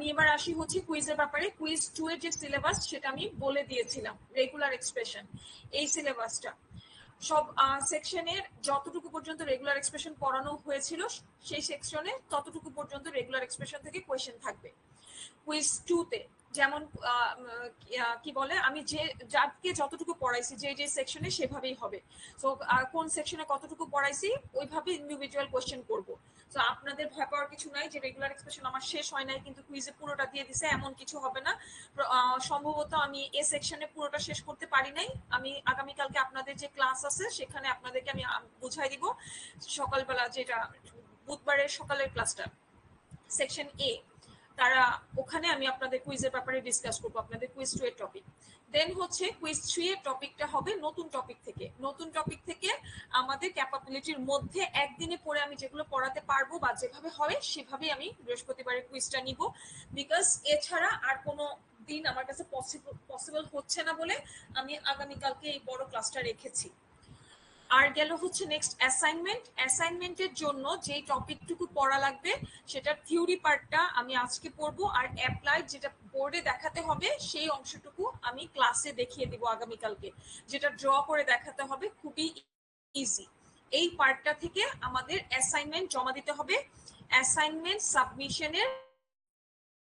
আমি এবার আসি হচ্ছে কুইজের ব্যাপারে। কুইজ 2 এর যে সিলেবাস সেটা আমি বলে দিয়েছিলাম, রেগুলার এক্সপ্রেশন এই সিলেবাসটা সব সেকশনের যতটুকু পর্যন্ত রেগুলার এক্সপ্রেশন পড়ানো হয়েছিল সেই সেকশনে ততটুকু পর্যন্ত রেগুলার এক্সপ্রেশন থেকে কোয়েশ্চেন থাকবে। কুইজ 2 তে যেমন কি বলে আমি যে যাকে যতটুকু পড়াইছি যে যে সেকশনে সেভাবেই হবে। সো কোন সেকশনে কতটুকু পড়াইছি ওইভাবে ইন্ডিভিজুয়াল কোয়েশ্চেন করব। সো আপনাদের ভয় পাওয়ার কিছু নাই যে রেগুলার এক্সপ্রেশন আমার শেষ হয় নাই কিন্তু কুইজে পুরোটা দিয়ে দিছে, এমন কিছু হবে না। সম্ভবত আমি এ সেকশনে পুরোটা শেষ করতে পারি নাই। আমি আগামীকালকে আপনাদের যে ক্লাস আছে সেখানে আপনাদেরকে আমি বুঝাই দিব সকালবেলা, যেটা বুধবারের সকালের ক্লাসটা সেকশন এ, তারা ওখানে আমি আপনাদের কুইজের ব্যাপারে ডিসকাস করবো, আপনাদের কুইজ 2 এর টপিক। দেন হচ্ছে কুইজ 3 এর টপিকটা হবে নতুন টপিক থেকে। নতুন টপিক থেকে আমাদের ক্যাপাবিলিটির মধ্যে একদিনে পড়ে আমি যেগুলো পড়াতে পারবো বা যেভাবে হবে সেভাবেই আমি বৃহস্পতিবারের কুইজটা নিব। বিকজ এছাড়া আর কোনো দিন আমার কাছে পসিবল হচ্ছে না বলে আমি আগামীকালকে এই বড় ক্লাসটা রেখেছি। আর গেল হচ্ছে নেক্সট অ্যাসাইনমেন্ট। অ্যাসাইনমেন্টের জন্য যেই টপিকটুকু পড়া লাগবে সেটার থিওরি পার্টটা আমি আজকে পড়বো, আর অ্যাপ্লাইড যেটা বোর্ডে দেখাতে হবে সেই অংশটুকু আমি ক্লাসে দেখিয়ে দিব আগামীকালকে, যেটা ড্র করে দেখাতে হবে, খুবই ইজি। এই পার্টটা থেকে আমাদের অ্যাসাইনমেন্ট জমা দিতে হবে। অ্যাসাইনমেন্ট সাবমিশনের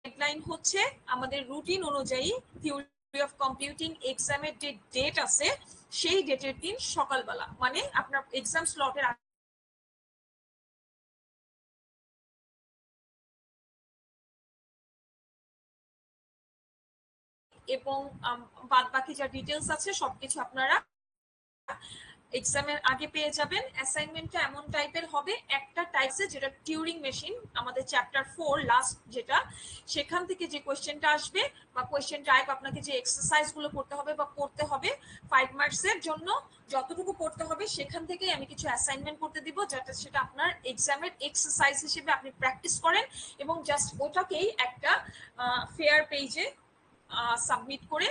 ডেডলাইন হচ্ছে আমাদের রুটিন অনুযায়ী থিওরি অফ কম্পিউটিং এক্সামের যে ডেট আছে সেই ডেটের দিন সকালবেলা, মানে আপনার এক্সাম স্লটের এবং বাদ বাকি যা ডিটেলস আছে সবকিছু আপনারা এক্সামের আগে পেয়ে যাবেন। অ্যাসাইনমেন্টটা এমন টাইপের হবে, একটা টাইপসে যেটা টিউরিং মেশিন আমাদের চ্যাপ্টার 4 লাস্ট যেটা, সেখান থেকে যে কোয়েশ্চেনটা আসবে বা কোয়েশ্চেন টাইপ আপনাকে যে এক্সারসাইজগুলো করতে হবে বা পড়তে হবে 5 মার্কসের জন্য যতটুকু পড়তে হবে সেখান থেকেই আমি কিছু অ্যাসাইনমেন্ট করতে দিব, যাতে সেটা আপনার এক্সামের এক্সারসাইজ হিসেবে আপনি প্র্যাকটিস করেন এবং জাস্ট ওটাকেই একটা ফেয়ার পেজে সাবমিট করে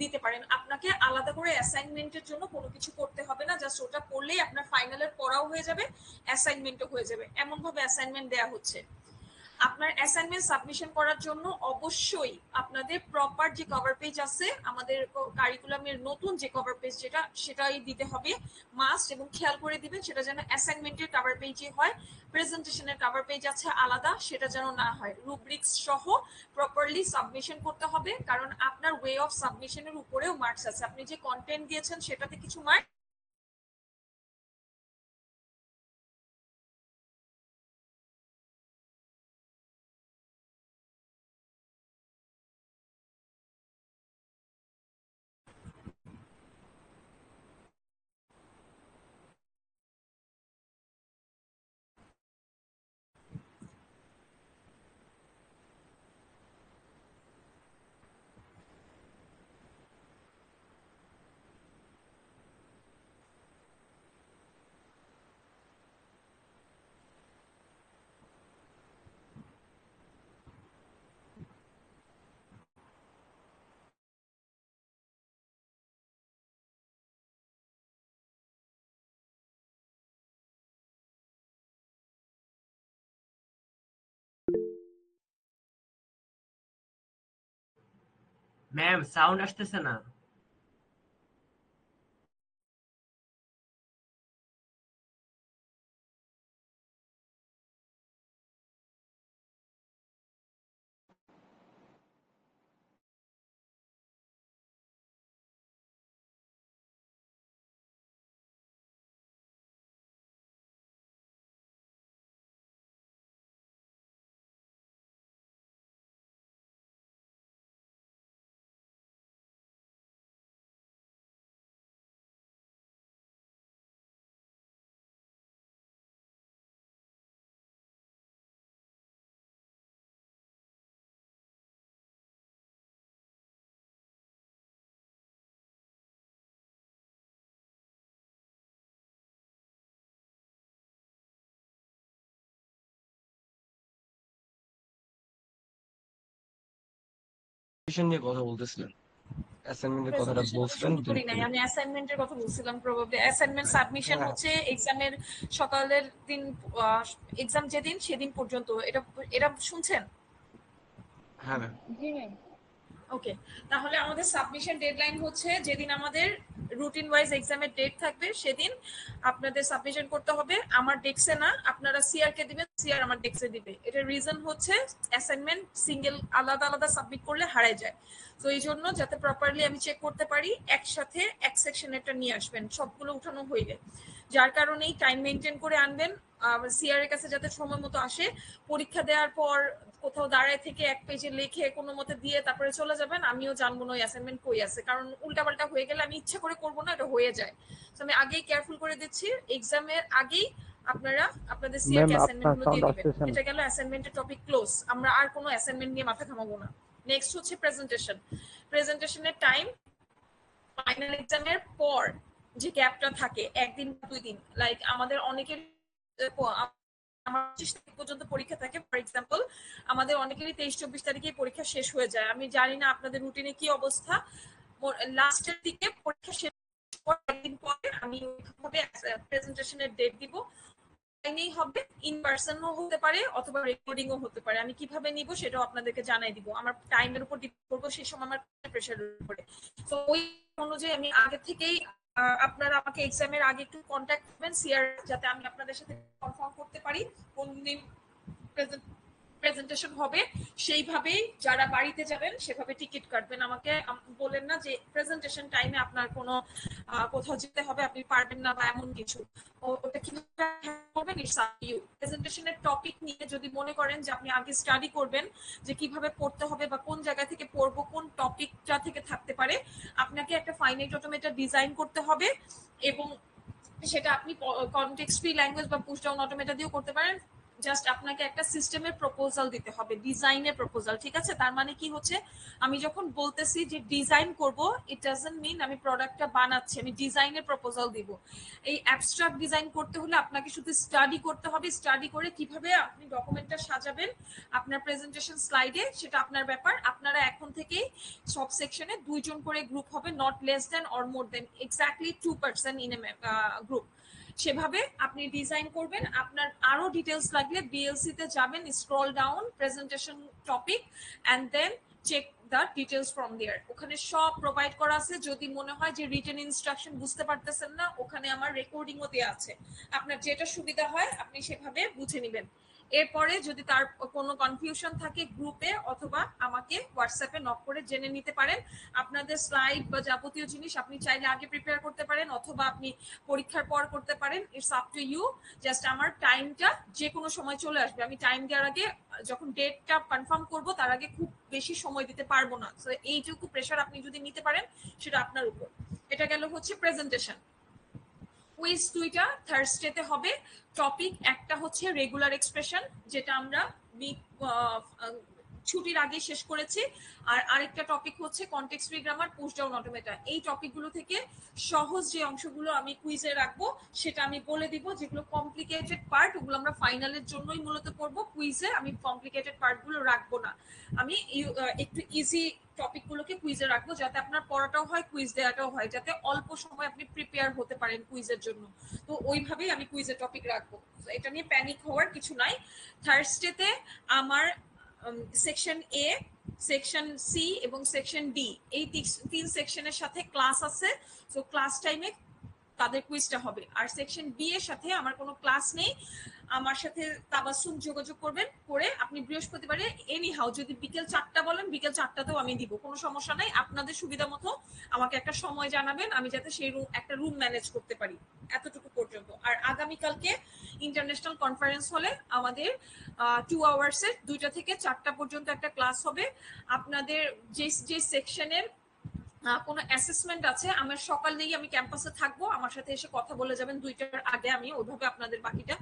দিতে পারেন। আপনাকে আলাদা করে অ্যাসাইনমেন্টের জন্য কোনো কিছু করতে হবে না, জাস্ট ওটা পড়লেই আপনার ফাইনালের পড়াও হয়ে যাবে, অ্যাসাইনমেন্টও হয়ে যাবে। এমন ভাবে অ্যাসাইনমেন্ট দেওয়া হচ্ছে। আপনার অ্যাসাইনমেন্ট সাবমিশন করার জন্য অবশ্যই আপনাদের প্রপার যে কভার পেজ আছে আমাদের কারিকুলামের নতুন যে কভার পেজ যেটা, সেটাই দিতে হবে মাস্ট, এবং খেয়াল করে দিবেন সেটা যেন অ্যাসাইনমেন্টের কভার পেজে হয়। প্রেজেন্টেশনের কভার পেজ আছে আলাদা, সেটা যেন না হয়। রুব্রিক্স সহ প্রপারলি সাবমিশন করতে হবে, কারণ আপনার ওয়ে অফ সাবমিশনের উপরেও মার্কস আছে। আপনি যে কন্টেন্ট দিয়েছেন সেটাতে কিছু মার্কস, ম্যাম সাউন্ড আসতেছে না। নিয়ে কথা বলতেছিলেন, অ্যাসাইনমেন্টের কথাটা প্রেজেন্টেশনের বলছিলেন। শুরু করি নাই, আমি অ্যাসাইনমেন্টের কথা বলছিলাম। প্রবাবলি অ্যাসাইনমেন্ট সাবমিশন হ্যাঁ হচ্ছে এক্সামের সকালের দিন, এক্সাম যেদিন সেদিন পর্যন্ত। এটা এটা শুনছেন? হ্যাঁ ম্যাম। জি ম্যাম। ওকে, তাহলে আমাদের সাবমিশন ডেডলাইন হচ্ছে যেদিন আমাদের রুটিন ওয়াইজ এক্সামের ডেট থাকবে সেদিন আপনাদের সাবমিশন করতে হবে। আমার ডেস্কে না, আপনারা সিআর কে দিবেন, সিআর আমার ডেস্কে দিবে। এটার রিজন হচ্ছে অ্যাসাইনমেন্ট সিঙ্গেল আলাদা আলাদা সাবমিট করলে হারায় যায়। তো এই জন্য যাতে প্রপারলি আমি চেক করতে পারি, একসাথে এক সেকশনেরটা নিয়ে আসবেন সবগুলো উঠানো হইলে। যার কারণেই টাইম মেনটেন করে আনবেন, সিআর এর কাছে যাতে সময় মতো আসে। পরীক্ষা দেওয়ার পর কোথাও দাঁড়ায় থেকে এক পেজে লিখে কোনো মতে দিয়ে তারপরে চলে যাবেন, আমিও জানবো না ওই অ্যাসাইনমেন্ট কই আছে, কারণ উল্টাপাল্টা হয়ে গেলে আমি ইচ্ছা করে করবো না, এটা হয়ে যায়। তো আমি আগেই কেয়ারফুল করে দিচ্ছি, এক্সামের আগেই আপনারা আপনাদের সিআর ম্যাম কে অ্যাসাইনমেন্ট আপনার গুলো সাউন্ড দিয়ে দিবেন। আসতেছে না। এটা গেল অ্যাসাইনমেন্টের টপিক ক্লোজ, আমরা আর কোনো অ্যাসাইনমেন্ট নিয়ে মাথা ঘামাবো না। নেক্সট হচ্ছে প্রেজেন্টেশন। প্রেজেন্টেশনের টাইম ফাইনাল এক্সামের পর যে গ্যাপটা থাকে একদিন বা 2 দিন, লাইক আমাদের অনেকের আমার 25 তারিখ পর্যন্ত পরীক্ষা থাকে। ফর এক্সাম্পল আমাদের অনেকেরই 23-24 তারিখে পরীক্ষা শেষ হয়ে যায়। আমি জানি না আপনাদের রুটিনে কি অবস্থা। লাস্টের দিকে পরীক্ষা শেষ হওয়ার একদিন পরে আমি প্রেজেন্টেশনের ডেট দিব। অনলাইনেই হবে, ইন পার্সনও হতে পারে অথবা রেকর্ডিংও হতে পারে। আমি কিভাবে নিব সেটাও আপনাদেরকে জানাই দিব। আমার টাইমের উপর ডিপেন্ড করবো সেই সময় আমার প্রেশারের উপরে। তো ওই অনুযায়ী আমি আগে থেকেই আপনারা আমাকে এক্সামের আগে একটু কন্ট্যাক্ট করবেন সিআর, যাতে আমি আপনাদের সাথে কনফার্ম করতে পারি কোন দিন প্রেজেন্টেশন হবে। সেইভাবেই যারা বাড়িতে যাবেন সেভাবে টিকিট কাটবেন। আমাকে বলেন না যে প্রেজেন্টেশন টাইমে আপনার কোনো কোথাও যেতে হবে, আপনি পারবেন না বা এমন কিছু। ওটা কিভাবে করবেন, ইটস আপ টু ইউ। প্রেজেন্টেশনের টপিক নিয়ে যদি মনে করেন যে আপনি আগে স্টাডি করবেন যে কিভাবে পড়তে হবে বা কোন জায়গা থেকে পড়বো, কোন টপিকটা থেকে থাকতে পারে, আপনাকে একটা ফাইনাইট অটোমেটা ডিজাইন করতে হবে। এবং সেটা আপনি কনটেক্সট ফ্রি ল্যাঙ্গুয়েজ বা পুশ ডাউন অটোমেটা দিয়েও করতে পারেন। জাস্ট আপনাকে একটা সিস্টেমের প্রপোজাল দিতে হবে, ডিজাইনের প্রপোজাল। ঠিক আছে? তার মানে কি হচ্ছে, আমি যখন বলতেছি যে ডিজাইন করব, ইট ডাজন্ট মিন আমি প্রোডাক্টটা বানাচ্ছি, আমি ডিজাইনের প্রপোজাল দিব। এই অ্যাবস্ট্রাক্ট ডিজাইন করতে হলে আপনাকে শুধু স্টাডি করতে হবে। স্টাডি করে কিভাবে আপনি ডকুমেন্টটা সাজাবেন আপনার প্রেজেন্টেশন স্লাইডে, সেটা আপনার ব্যাপার। আপনারা এখন থেকেই সব সেকশনে 2 জন করে গ্রুপ হবে, not less than or more than exactly 2 person in a group. সেভাবে আপনি ডিজাইন করবেন। আপনার আরো ডিটেলস লাগলে বিএলসি তে যাবেন, scroll down presentation topic and then check the details from there. ওখানে সব প্রোভাইড করা আছে। যদি মনে হয় যে রিটেন ইনস্ট্রাকশন বুঝতে পারতেছেন না, ওখানে আমার রেকর্ডিংও দেওয়া আছে। আপনার যেটা সুবিধা হয় আপনি সেভাবে বুঝে নেবেন। এরপরে যদি তার কোনো কনফিউশন থাকে গ্রুপে অথবা আমাকে হোয়াটসঅ্যাপে নক করে জেনে নিতে পারেন। আপনাদের স্লাইড বা যাবতীয় জিনিস আপনি চাইলে আগে প্রিপেয়ার করতে পারেন অথবা আপনি পরীক্ষার পর করতে পারেন, it's up to you. Just আমার টাইমটা যে কোনো সময় চলে আসবে। আমি টাইম দেওয়ার আগে, যখন ডেটটা কনফার্ম করব তার আগে খুব বেশি সময় দিতে পারবো না। তো এইটুকু প্রেশার আপনি যদি নিতে পারেন সেটা আপনার উপর। এটা গেল হচ্ছে প্রেজেন্টেশন। কুইজ 2টা থার্সডেতে হবে। টপিক একটা হচ্ছে রেগুলার এক্সপ্রেশন, যেটা আমরা ছুটির আগে শেষ করেছি। আর আরেকটা টপিক হচ্ছে context free grammar, push down automata. এই টপিকগুলো থেকে সহজ যে অংশগুলো আমি কুইজে রাখবো সেটা আমি বলে দিব। যেগুলো কমপ্লিকেটেড পার্ট ওগুলো আমরা ফাইনালের জন্যই মূলত করব। কুইজে আমি কমপ্লিকেটেড পার্টগুলো রাখবো না। আমি একটু ইজি টপিকগুলোকে কুইজে রাখবো, যাতে আপনার পড়াটাও হয়, কুইজ দেওয়াটাও হয়, যাতে অল্প সময় আপনি প্রিপেয়ার হতে পারেন কুইজের জন্য। তো ওইভাবেই আমি কুইজের টপিক রাখবো। এটা নিয়ে প্যানিক হওয়ার কিছু নাই। থার্সডেতে আমার সেকশন এ, সেকশন সি এবং সেকশন ডি, এই 3 সেকশনের সাথে ক্লাস আছে। তো ক্লাস টাইমে তাদের কুইজটা হবে। আর সেকশন বি এর সাথে আমার কোনো ক্লাস নেই। আমার সাথে তাবাসসুম যোগাযোগ করবেন, করে আপনি বৃহস্পতিবারে এনি হাউ যদি বিকেল 4টা বলেন, বিকেল 4টাতেও আমি দিব, কোনো সমস্যা নাই। আপনাদের সুবিধা মতো আমাকে একটা সময় জানাবেন, আমি যাতে সেই একটা রুম ম্যানেজ করতে পারি। এতটুকু পর্যন্ত। আর আগামীকালকে ইন্টারন্যাশনাল কনফারেন্স হলে আমাদের 2 আওয়ার্সের 2টা থেকে 4টা পর্যন্ত একটা ক্লাস হবে। আপনাদের যে যে সেকশনের কোনো অ্যাসেসমেন্ট আছে, আমার সকালেই আমি ক্যাম্পাসে থাকবো, আমার সাথে এসে কথা বলে যাবেন 2টার আগে। আমি ওইভাবে আপনাদের বাকিটা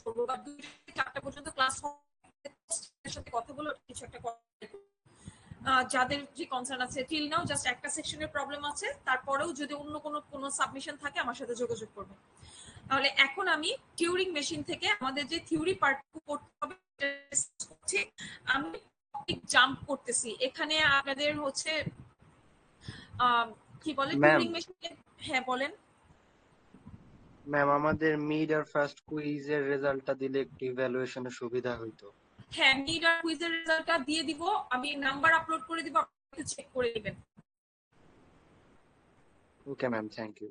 করবো। বা 2টা থেকে 4টা পর্যন্ত ক্লাস সাথে কথা বলে কিছু একটা যাদের যে কনসার্ন আছে, টিল নাও জাস্ট একটা সেকশনের প্রবলেম আছে, তারপরেও যদি অন্য কোনো সাবমিশন থাকে আমার সাথে যোগাযোগ করবেন। তাহলে এখন আমি টিউরিং মেশিন থেকে আমাদের যে থিওরি পার্ট করতে হবে আমি জাম্প করতেছি। এখানে আপনাদের হচ্ছে কি বলে টিউরিং মেশিন। হ্যাঁ বলেন। ম্যাম আমাদের মিড আর ফার্স্ট কুইজের রেজাল্টটা দিলে একটু ইভ্যালুয়েশনের সুবিধা হইতো। হ্যাঁ, মিড আর কুইজের রেজাল্টটা দিয়ে দিব, আমি নাম্বার আপলোড করে দিব, আপনি চেক করে দিবেন। Okay ma'am, thank you.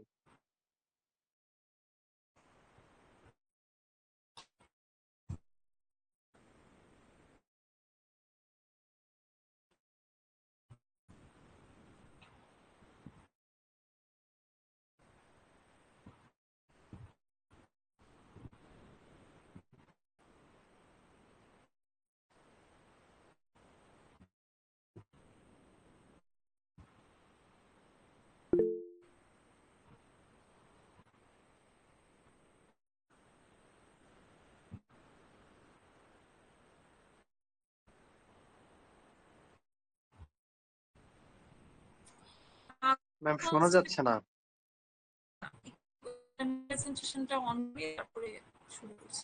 Ma'am শোনা যাচ্ছে না। প্রেজেন্টেশনটা অন করে তারপরে শুরু করছি।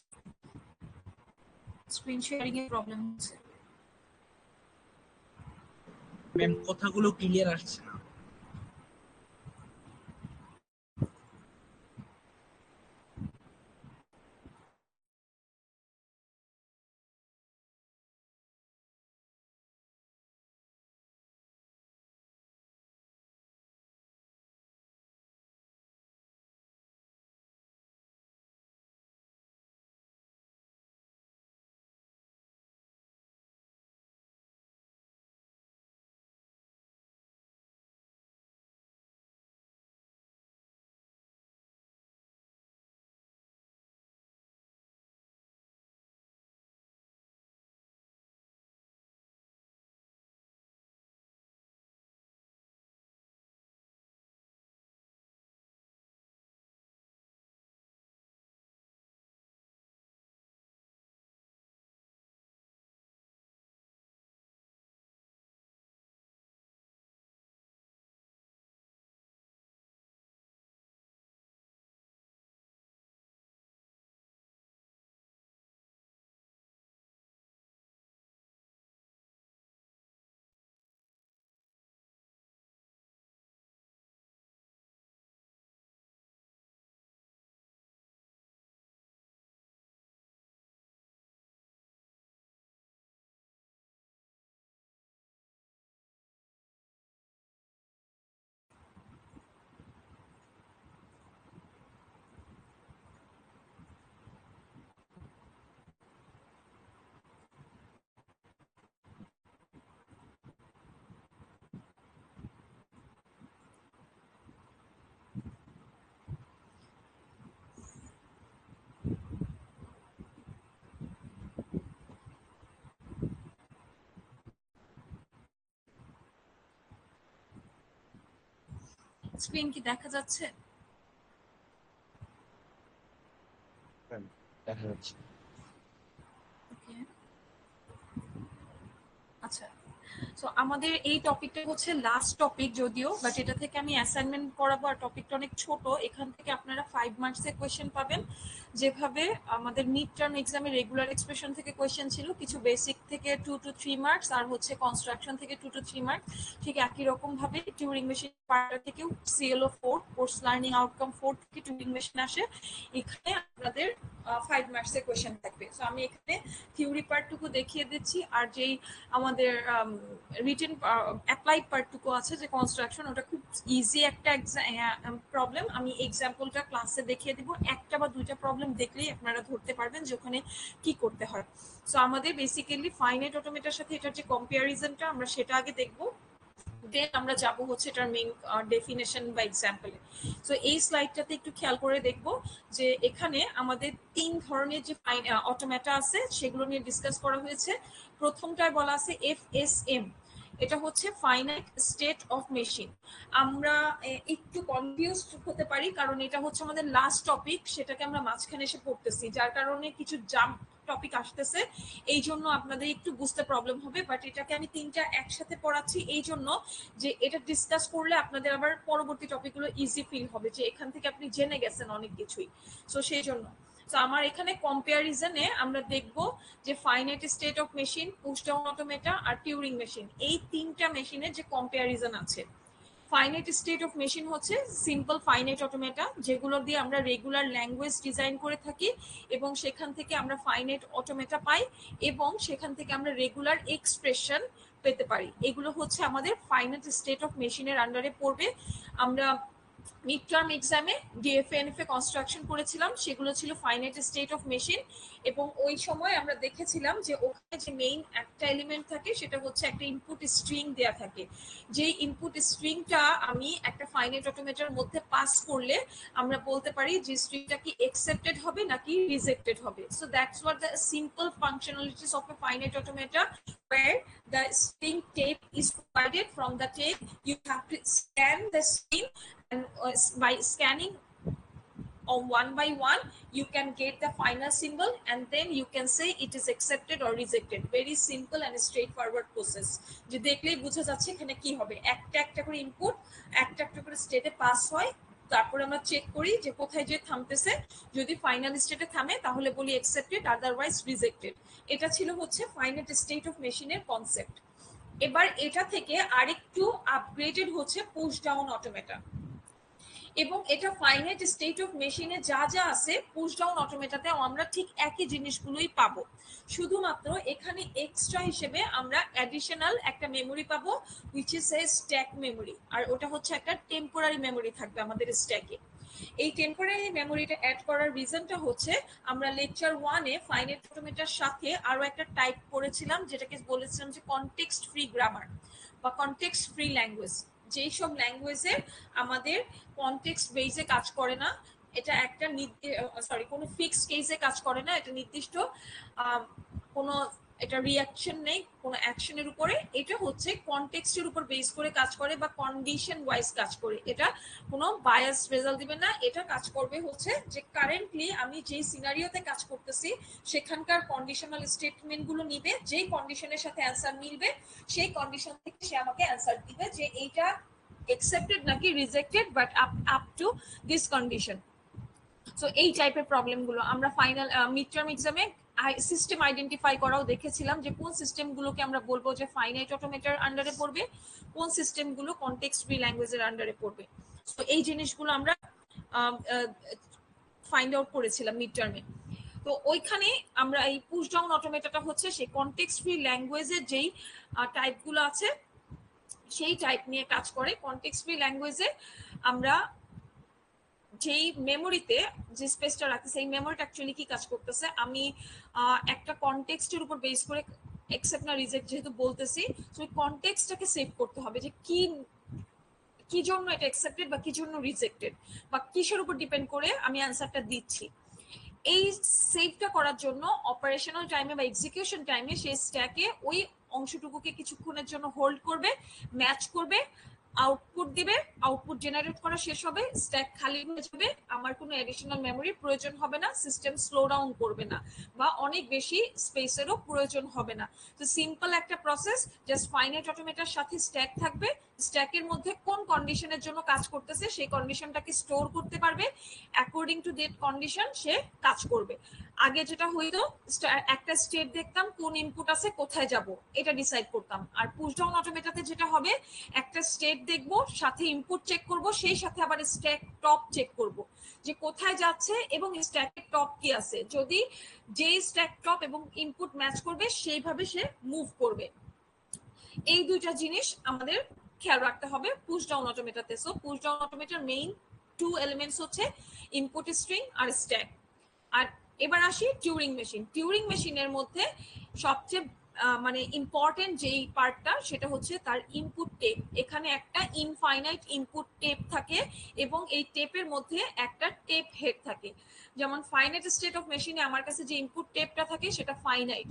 স্ক্রিন শেয়ারিং এর প্রবলেম হচ্ছে। ম্যাম কথাগুলো ক্লিয়ার আসছে না। স্ক্রিন কি দেখা যাচ্ছে? দেখা যাচ্ছে। ওকে, আচ্ছা। সো আমাদের এই টপিকটা হচ্ছে লাস্ট টপিক যদিও, বাট এটা থেকে আমি অ্যাসাইনমেন্ট করাবো, আর টপিকটা অনেক ছোট। এখান থেকে আপনারা 5 মার্কসের কোয়েশ্চেন পাবেন, যেভাবে আমাদের মিড টার্ম এক্সামে রেগুলার এক্সপ্রেশন থেকে কোয়েশ্চেন ছিল, কিছু বেসিক থেকে 2 to 3 মার্কস, আর হচ্ছে কনস্ট্রাকশন থেকে 2 to 3 মার্কস। ঠিক একই রকম ভাবে টিউরিং মেশিন পার্টটা থেকেও সিএলও 4, কোর্স লার্নিং আউটকাম 4 থেকে টিউরিং মেশিন আসে। এখানে আপনাদের 5 মার্কসের কোয়েশ্চেন থাকবে। সো আমি এখানে থিওরি পার্টটুকু দেখিয়ে দিচ্ছি, আর যেই আমাদের রিটেন অ্যাপ্লাইড পার্টটুকু আছে যে কনস্ট্রাকশন, ওটা খুব ইজি একটা প্রবলেম। আমি এক্সাম্পলটা ক্লাসে দেখিয়ে দিব, একটা বা দুইটা প্রবলেম দেখলেই আপনারা ধরতে পারবেন যে ওখানে কি করতে হয়। সো আমাদের বেসিক্যালি ফাইনাইট অটোমেটার সাথে এটার যে কম্পারিজনটা, আমরা সেটা আগে দেখবো, দেন আমরা যাব হচ্ছে এটার মেইন ডেফিনেশন বা এক্সাম্পলে। সো এই স্লাইডটাতে একটু খেয়াল করে দেখব যে এখানে আমাদের 3 ধরনের যে অটোমেটা আছে সেগুলো নিয়ে ডিসকাস করা হয়েছে। প্রথমটায় বলা আছে এফএসএম, এটা হচ্ছে ফাইনাইট স্টেট অফ মেশিন। আমরা একটু কনফিউজ হতে পারি, কারণ এটা হচ্ছে আমাদের লাস্ট টপিক, সেটাকে আমরা মাঝখানে এসে পড়তেছি, যার কারণে কিছু জাম্প টপিক আসতেছে, এই জন্য আপনাদের একটু বুঝতে প্রবলেম হবে। বাট এটাকে আমি 3টা একসাথে পড়াচ্ছি এই জন্য যে এটা ডিসকাস করলে আপনাদের আবার পরবর্তী টপিকগুলো ইজি ফিল হবে, যে এখান থেকে আপনি জেনে গেছেন অনেক কিছুই। সো সেই জন্য তো আমার এখানে কম্পারিজনে আমরা দেখব যে finite state of machine, push down automata আর টিউরিং মেশিন, এই 3টা মেশিনের যে কম্পারিজন আছে। ফাইনাইট স্টেট অফ মেশিন হচ্ছে সিম্পল ফাইনাইট অটোমেটা, যেগুলো দিয়ে আমরা রেগুলার ল্যাঙ্গুয়েজ ডিজাইন করে থাকি এবং সেখান থেকে আমরা ফাইনাইট অটোমেটা পাই এবং সেখান থেকে আমরা রেগুলার এক্সপ্রেশন পেতে পারি। এগুলো হচ্ছে আমাদের ফাইনাইট স্টেট অফ মেশিনের আন্ডারে পড়বে। আমরা মিড টার্ম এক্সামে ডিএফএনএফএ কনস্ট্রাকশন করেছিলাম, সেগুলো ছিল ফাইনাইট স্টেট অফ মেশিন এবং ওই সময় আমরা দেখেছিলাম যে ওখানে যে মেইন একটা এলিমেন্ট থাকে সেটা হচ্ছে একটা ইনপুট স্ট্রিং দেয়া থাকে। যেই ইনপুট স্ট্রিংটা আমি একটা ফাইনাইট অটোমেটার মধ্যে পাস করলে আমরা বলতে পারি যে স্ট্রিংটা কি অ্যাকসেপ্টেড হবে নাকি রিজেক্টেড হবে। So that's what the simple functionalities of a finite automata, where the string tape is provided. From the tape you have to scan the string, and by scanning one by one you can get the final symbol and then you can say it is accepted or rejected. Very simple and straightforward process. যে দেখলেই বোঝা যাচ্ছে এখানে কি হবে, একটা একটা করে ইনপুট একটা একটা করে স্টেটে পাস হয়, তারপর আমরা চেক করি যে কোথায় যে থামতেছে। যদি ফাইনাল স্টেটে থামে তাহলে বলি অ্যাকসেপ্টেড, আদারওয়াইজ রিজেক্টেড। এটা ছিল হচ্ছে ফাইনাইট স্টেট অফ মেশিনের কনসেপ্ট। এবার এটা থেকে আরেকটু আপগ্রেডেড হচ্ছে পুশ ডাউন অটোমেটা, এবং এটা ফাইনাইট স্টেট অফ মেশিনে যা যা আছে পুশ ডাউন অটোমেটাতেও আমরা ঠিক একই জিনিসগুলোই পাবো, শুধুমাত্র এখানে এক্সট্রা হিসেবে আমরা অ্যাডিশনাল একটা মেমোরি পাবো which is a stack memory, আর ওটা হচ্ছে একটা টেম্পোরারি মেমোরি থাকবে আমাদের স্ট্যাকে। এই টেম্পোরারি মেমোরিটা অ্যাড করার রিজনটা হচ্ছে আমরা লেকচার 1-এ ফাইনাইট অটোমেটার সাথে আরো একটা টাইপ করেছিলাম যেটাকে বলেছিলাম যে কনটেক্সট ফ্রি গ্রামার বা কনটেক্সট ফ্রি ল্যাঙ্গুয়েজ। যেই সব ল্যাঙ্গুয়েজে আমাদের কনটেক্সট বেসে কাজ করে না, এটা একটা কোনো ফিক্সড কেসে কাজ করে না, এটা নির্দিষ্ট কোনো এটা রিঅ্যাকশন নেই কোনো অ্যাকশনের উপরে, এটা হচ্ছে কনটেক্সটের উপর বেস করে কাজ করে বা কন্ডিশন ওয়াইজ কাজ করে, এটা কোনো বায়াস রেজাল্ট দিবে না। এটা কাজ করবে হচ্ছে যে কারেন্টলি আমি যেই সিনারিওতে কাজ করতেছি সেখানকার কন্ডিশনাল স্টেটমেন্টগুলো নিবে, যেই কন্ডিশনের সাথে অ্যান্সার মিলবে সেই কন্ডিশন থেকে সে আমাকে অ্যান্সার দিবে যে এইটা accepted নাকি rejected but up to this condition. So এই টাইপের প্রবলেমগুলো আমরা ফাইনাল মিড টার্ম এক্সামে সিস্টেম আইডেন্টিফাই করাও দেখেছিলাম যে কোন সিস্টেমগুলোকে আমরা বলবো যে ফাইনাইট অটোমেটার আন্ডারে পড়বে, কোন সিস্টেমগুলো কনটেক্সট ফ্রি ল্যাঙ্গুয়েজের আন্ডারে পড়বে। সো এই জিনিসগুলো আমরা ফাইন্ড আউট করেছিলাম মিড টার্মে। তো ওইখানে আমরা এই পুশ ডাউন অটোমেটাটা হচ্ছে সেই কনটেক্সট ফ্রি ল্যাঙ্গুয়েজের যেই টাইপগুলো আছে সেই টাইপ নিয়ে কাজ করে। কনটেক্সট ফ্রি ল্যাঙ্গুয়েজে আমরা যেই মেমোরিতে যে স্পেসটা রাখি সেই মেমোরিটা অ্যাকচুয়ালি কি কাজ করতেছে, আমি একটা কনটেক্সটের উপর বেস করে অ্যাকসেপ্ট না রিজেক্ট যেহেতু বলতেছি, তো ওই কনটেক্সটটাকে সেভ করতে হবে যে কি জন্য এটা অ্যাকসেপ্টেড বা কি জন্য রিজেক্টেড বা কিসের উপর ডিপেন্ড করে আমি অ্যান্সারটা দিচ্ছি। এই সেভটা করার জন্য অপারেশনাল টাইমে বা এক্সিকিউশন টাইমে সেই স্ট্যাকে ওই অংশটুকুকে কিছুক্ষণের জন্য হোল্ড করবে, ম্যাচ করবে, আউটপুট দিবে, আউটপুট জেনারেট করা শেষ হবে, স্ট্যাক খালি হয়ে যাবে, আমার কোনো অ্যাডিশনাল মেমোরি প্রয়োজন হবে না, সিস্টেম স্লো ডাউন করবে না বা অনেক বেশি স্পেসেরও প্রয়োজন হবে না। তো সিম্পল একটা প্রসেস, জাস্ট ফাইনাইট অটোমেটার সাথে স্ট্যাক থাকবে, স্ট্যাকের মধ্যে কোন কন্ডিশনের জন্য কাজ করতেছে সেই কন্ডিশনটাকে স্টোর করতে পারবে, অ্যাকর্ডিং টু দ্যাট কন্ডিশন সে কাজ করবে। আগে যেটা হইতো একটা স্টেট দেখতাম কোন ইনপুট আছে কোথায় যাব এটা ডিসাইড করতাম, আর পুশ ডাউন অটোমেটাতে যেটা হবে একটা স্টেট দেখবো সাথে ইনপুট চেক করব, সেই সাথে আবার স্ট্যাক টপ চেক করব যে কোথায় যাচ্ছে এবং স্ট্যাকের টপ কি আছে, যদি যে স্ট্যাক টপ এবং ইনপুট ম্যাচ করবে সেইভাবে সে মুভ করবে। এই দুইটা জিনিস আমাদের খেয়াল রাখতে হবে পুশ ডাউন অটোমেটাতে। সো পুশ ডাউন অটোমেটার মেইন 2 এলিমেন্টস হচ্ছে ইনপুট স্ট্রিং আর স্ট্যাক। আর এবার আসি টিউরিং মেশিন। টিউরিং মেশিনের মধ্যে সবচেয়ে মানে ইম্পর্টেন্ট যেই পার্টটা সেটা হচ্ছে তার ইনপুট টেপ। এখানে একটা ইনফাইনাইট ইনপুট টেপ থাকে এবং এই টেপের মধ্যে একটা টেপ হেড থাকে। যেমন ফাইনাইট স্টেট অফ মেশিনে আমার কাছে যে ইনপুট টেপটা থাকে সেটা ফাইনাইট,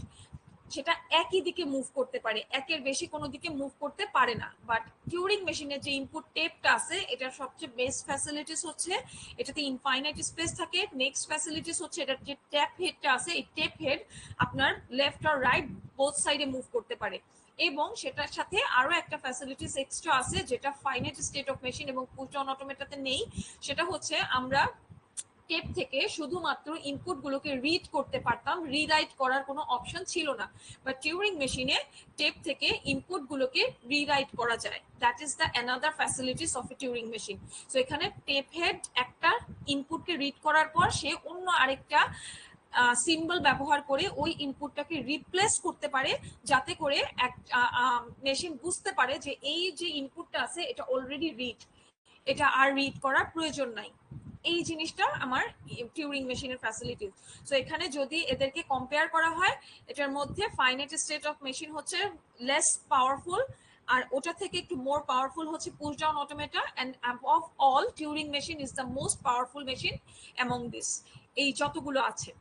সেটা একই দিকে মুভ করতে পারে, একের বেশি কোনো দিকে মুভ করতে পারে না। বাট টিউরিং মেশিনের যে ইনপুট টেপটা আছে এটার সবচেয়ে বেস্ট ফ্যাসিলিটিস হচ্ছে এটাতে ইনফাইনাইট স্পেস থাকে। নেক্সট ফ্যাসিলিটিস হচ্ছে এটার যে ট্যাপ হেডটা আছে এই টেপ হেড আপনার লেফট আর রাইট বোথ সাইডে মুভ করতে পারে, এবং সেটার সাথে আরো একটা ফ্যাসিলিটিস এক্সট্রা আছে যেটা ফাইনাইট স্টেট অফ মেশিন এবং পুশ ডাউন অটোমেটাতে নেই, সেটা হচ্ছে আমরা টেপ থেকে শুধুমাত্র ইনপুটগুলোকে রিড করতে পারতাম, রিরাইট করার কোনো অপশন ছিল না। বাট টিউরিং মেশিনে টেপ থেকে ইনপুটগুলোকে রিরাইট করা যায়। That is the another facilities of A Turing machine. So এখানে টেপ হেড একটা ইনপুটকে রিড করার পর সে অন্য আরেকটা সিম্বল ব্যবহার করে ওই ইনপুটটাকে রিপ্লেস করতে পারে, যাতে করে মেশিন বুঝতে পারে যে এই যে ইনপুটটা আছে এটা অলরেডি রিড, এটা আর রিড করার প্রয়োজন নাই। এই জিনিসটা আমার টিউরিং মেশিনের ফ্যাসিলিটিস। সো এখানে যদি এদেরকে কম্পেয়ার করা হয়, এটার মধ্যে ফাইনাইট স্টেট অফ মেশিন হচ্ছে লেস পাওয়ারফুল, আর ওটা থেকে একটু মোর পাওয়ারফুল হচ্ছে push down automata, and of all Turing machine is the most powerful machine among this, এই যতগুলো আছে।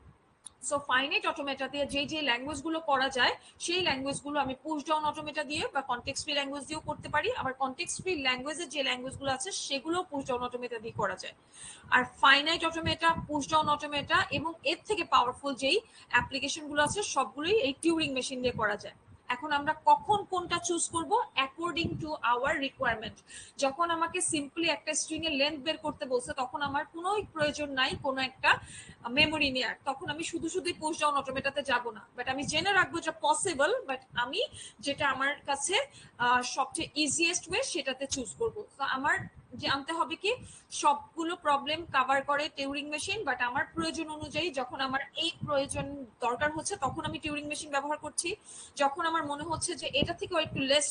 সো ফাইনাইট অটোমেটা দিয়ে যে ল্যাঙ্গুয়েজগুলো করা যায় সেই ল্যাঙ্গুয়েজগুলো আমি পুশ ডাউন অটোমেটা দিয়ে বা কনটেক্সট ফ্রি ল্যাঙ্গুয়েজ দিয়েও করতে পারি। আবার কনটেক্সট ফ্রি ল্যাঙ্গুয়েজের যে ল্যাঙ্গুয়েজগুলো আছে সেগুলো পুশ ডাউন অটোমেটা দিয়ে করা যায়। আর finite automata, push down automata এবং এর থেকে পাওয়ারফুল যেই অ্যাপ্লিকেশনগুলো আছে সবগুলোই এই টিউরিং মেশিন দিয়ে করা যায়। এখন আমরা কখন কোনটা চুজ করব? According to our requirement. যখন আমাকে সিম্পলি একটা স্ট্রিং এর লেন্থ বের করতে বলছে তখন আমার কোনো প্রয়োজন নাই কোনো একটা মেমোরি নেয়ার, তখন আমি শুধু পুশ ডাউন অটোমেটাতে যাব না। বাট আমি জেনে রাখবো যে পসিবল, বাট আমি যেটা আমার কাছে সবচেয়ে ইজিয়েস্ট ওয়ে সেটাতে চুজ করবো। তো আমার জানতে হবে কি সবগুলো প্রবলেম কভার করে টিউরিং মেশিন, বাট আমার প্রয়োজন অনুযায়ী যখন আমার এই প্রয়োজন দরকার হচ্ছে তখন আমি টিউরিং মেশিন ব্যবহার করছি। যখন আমার মনে হচ্ছে যে এটা থেকে একটু লেস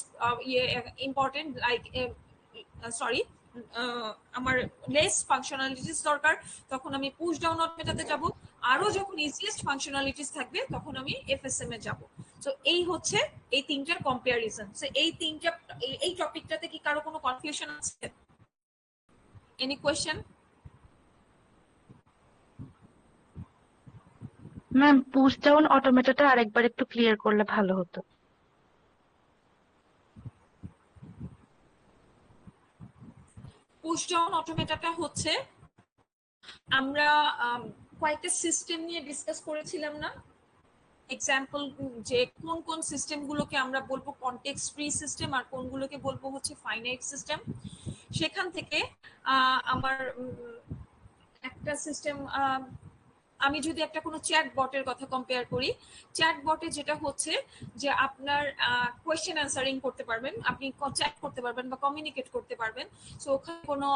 ইম্পর্টেন্ট, লাইক সরি আমার লেস ফাংশনালিটিস দরকার, তখন আমি পুশ ডাউন অটোমেটাতে যাব। আরো যখন ইজিয়েস্ট ফাংশনালিটিস থাকবে তখন আমি এফএসএম এ যাব। সো এই হচ্ছে এই তিনটার কম্পারিজন। সো এই টপিকটাতে কি কারো কোনো কনফিউশন আছে? Any question? Ma'am push down অটোমেটাটা আরেকবার একটু ক্লিয়ার করলে ভালো হতো। পুশ ডাউন অটোমেটাটা হচ্ছে আমরা কয়েকটা সিস্টেম নিয়ে ডিসকাস করেছিলাম না? এক্সাম্পল যে কোন কোন সিস্টেমগুলোকে আমরা বলবো কনটেক্সট ফ্রি সিস্টেম আর কোনগুলোকে বলবো হচ্ছে ফাইনাইট সিস্টেম। সেখান থেকে আমার একটা সিস্টেম, আমি যদি একটা কোনো চ্যাট বটের কথা কম্পেয়ার করি, চ্যাট বটে যেটা হচ্ছে যে আপনার কোয়েশ্চেন অ্যান্সারিং করতে পারবেন, আপনি চ্যাট করতে পারবেন বা কমিউনিকেট করতে পারবেন। সো ওখানে কোনো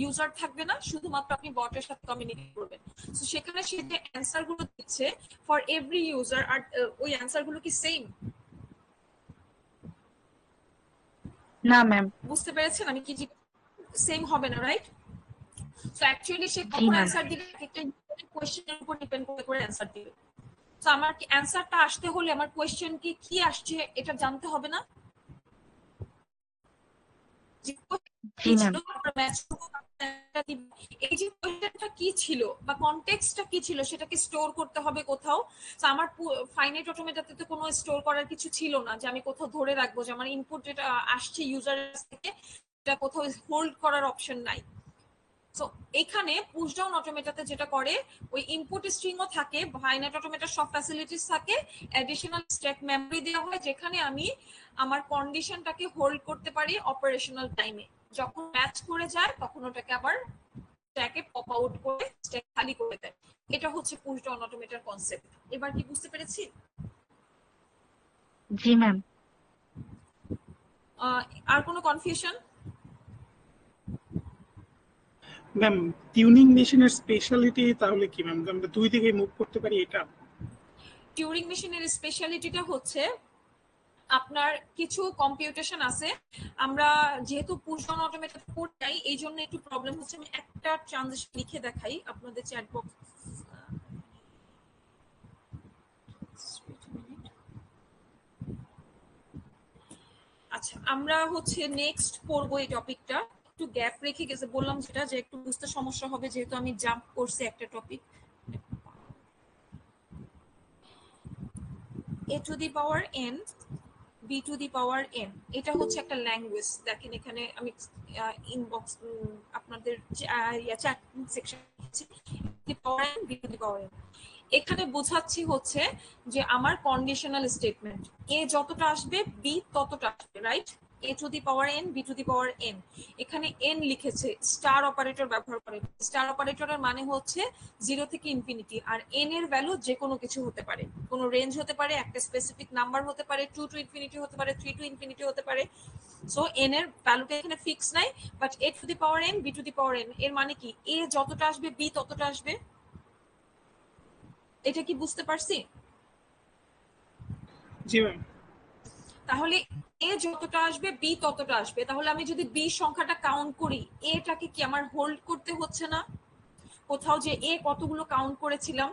ইউজার থাকবে না, শুধুমাত্র আপনি বটের সাথে কমিউনিকেট করবেন। সো সেখানে সে যে অ্যান্সারগুলো দিচ্ছে ফর এভরি ইউজার, আর ওই অ্যান্সারগুলো কি সেম? না ম্যাম। বুঝতে পেরেছেন আমি কি? সেম হবে না, রাইট? সো অ্যাকচুয়ালি সে জি কখন ম্যাম। অ্যান্সার দিবে একটা কোয়েশ্চেনের উপর ডিপেন্ড করে অ্যান্সার দিবে। তো আমার কি অ্যান্সারটা আসতে হলে আমার কোয়েশ্চেন কি আসছে এটা জানতে হবে না? জি ম্যাম। এই যে কোয়েশ্চেনটা কি ছিল বা কনটেক্সটটা কি ছিল সেটাকে স্টোর করতে হবে কোথাও। তো আমার ফাইনাইট অটোমেটাতে তো কোনো স্টোর করার কিছু ছিল না যে আমি কোথাও ধরে রাখবো যে আমার ইনপুট যেটা আসছে ইউজার থেকে এটা কোথাও হোল্ড করার অপশন নাই। সো এখানে পুশ ডাউন অটোমেটাতে যেটা করে ওই ইনপুট স্ট্রিংও থাকে, ফাইনাইট অটোমেটার সব ফ্যাসিলিটিস থাকে, অ্যাডিশনাল স্ট্যাক মেমরি দেওয়া হয় যেখানে আমি আমার কন্ডিশনটাকে হোল্ড করতে পারি অপারেশনাল টাইমে। যখন ম্যাচ করে যায় তখন ওটাকে আবার স্ট্যাকে পপ আউট করে স্ট্যাক খালি করে দেয়। এটা হচ্ছে পুশ ডাউন অটোমেটার কনসেপ্ট। এবার কি বুঝতে পেরেছি? জি ম্যাম। আর কোনো কনফিউশন? ম্যাম টিউনিং মেশিনের স্পেশালিটি তাহলে কি ম্যাম? আমরা দুই দিকে মুভ করতে পারি এটা? টিউরিং মেশিনের স্পেশালিটিটা হচ্ছে আপনার কিছু কম্পিউটেশন আছে, আমরা যেহেতু পুশ ডাউন অটোমেটেড কোড চাই এই জন্য একটু প্রবলেম হচ্ছে। আমি একটা ট্রানজিশন লিখে দেখাই আপনাদের চ্যাট বক্স। আচ্ছা আমরা হচ্ছে নেক্সট পড়বো এই টপিকটা, একটু গ্যাপ রেখে গেছে বললাম যেটা যে একটু বুঝতে সমস্যা হবে যেহেতু আমি জাম্প করছি একটা topic. a to the power n b to the power n এটা হচ্ছে একটা ল্যাঙ্গুয়েজ। দেখেন এখানে আমি ইনবক্স আপনাদের chat section b to the power n এখানে বোঝাচ্ছি হচ্ছে যে আমার কন্ডিশনাল স্টেটমেন্ট a যতটা আসবে b ততটা আসবে, right? a to the power n b to the power n, এখানে n লিখেছে, স্টার অপারেটর ব্যবহার করে। স্টার অপারেটরের মানে হচ্ছে 0 থেকে ইনফিনিটি, আর n এর ভ্যালু যে কোনো কিছু হতে পারে, কোনো রেঞ্জ হতে পারে, একটা স্পেসিফিক নাম্বার হতে পারে, 2 টু ইনফিনিটি হতে পারে, 3 টু ইনফিনিটি হতে পারে। সো n এর ভ্যালুটা এখানে ফিক্স নাই, but a to the power n b to the power n এর মানে কি a যতটা আসবে b ততটা আসবে। এটা কি বুঝতে পারছি? জি ম্যাম। তাহলে এ যতটা আসবে বি ততটা আসবে। তাহলে আমি যদি বি সংখ্যাটা কাউন্ট করি, এটাকে কি আমার হোল্ড করতে হচ্ছে না কোথাও, যে এ কতগুলো কাউন্ট করেছিলাম?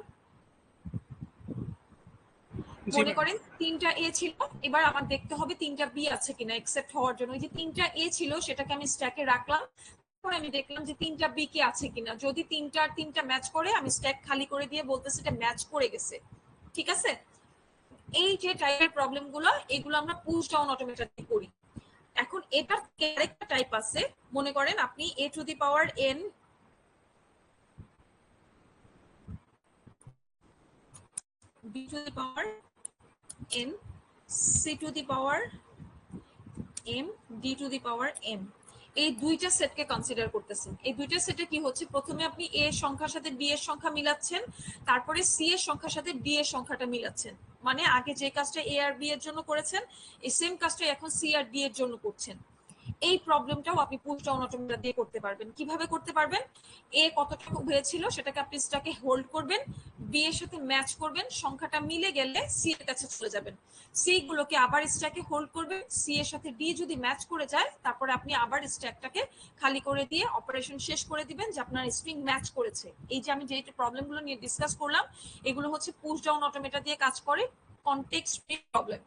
জি মনে ম্যাম। করেন 3টা এ ছিল, এবার আমার দেখতে হবে 3টা বি আছে কিনা একসেপ্ট হওয়ার জন্য। ওই যে 3টা এ ছিল সেটাকে আমি স্ট্যাকে রাখলাম, তারপরে আমি দেখলাম যে 3টা বি কি আছে কিনা। যদি 3টা ম্যাচ করে, আমি স্ট্যাক খালি করে দিয়ে বলতেছি এটা ম্যাচ করে গেছে। ঠিক আছে? এই যে টাইপের প্রবলেম গুলো, এগুলো আমরা পুশ ডাউন অটোমেটেড করি। এখন এটার আরেকটা টাইপ আছে, মনে করেন আপনি a to the power n b to the power n c to the power m d to the power m, এই দুইটা সেটকে কনসিডার করতেছেন। এই দুইটা সেটে কি হচ্ছে, প্রথমে আপনি a এর সংখ্যার সাথে b এর সংখ্যা মিলাচ্ছেন, তারপরে c এর সংখ্যার সাথে d এর সংখ্যাটা মিলাচ্ছেন। মানে আগে যে কাজটা a আর b এর জন্য করেছেন, এই সেম কাজটা এখন c আর d এর জন্য করছেন। এই প্রবলেমটাও আপনি পুশ ডাউন অটোমেটর দিয়ে করতে পারবেন। কিভাবে করতে পারবেন? এ কতটা হয়েছিল সেটাকে আপনি স্ট্যাকে হোল্ড করবেন, বি এর সাথে ম্যাচ করবেন, সংখ্যাটা মিলে গেলে সি এর কাছে চলে যাবেন, সি গুলোকে আবার স্ট্যাকে হোল্ড করবেন, সি এর সাথে ডি যদি ম্যাচ করে যায়, তারপরে আপনি আবার স্ট্যাকটাকে খালি করে দিয়ে অপারেশন শেষ করে দিবেন যে আপনার স্ট্রিং ম্যাচ করেছে। এই যে আমি যে প্রবলেমগুলো নিয়ে ডিসকাস করলাম, এগুলো হচ্ছে পুশ ডাউন অটোমেটর দিয়ে কাজ করে, কনটেক্সট ফ্রি প্রবলেম।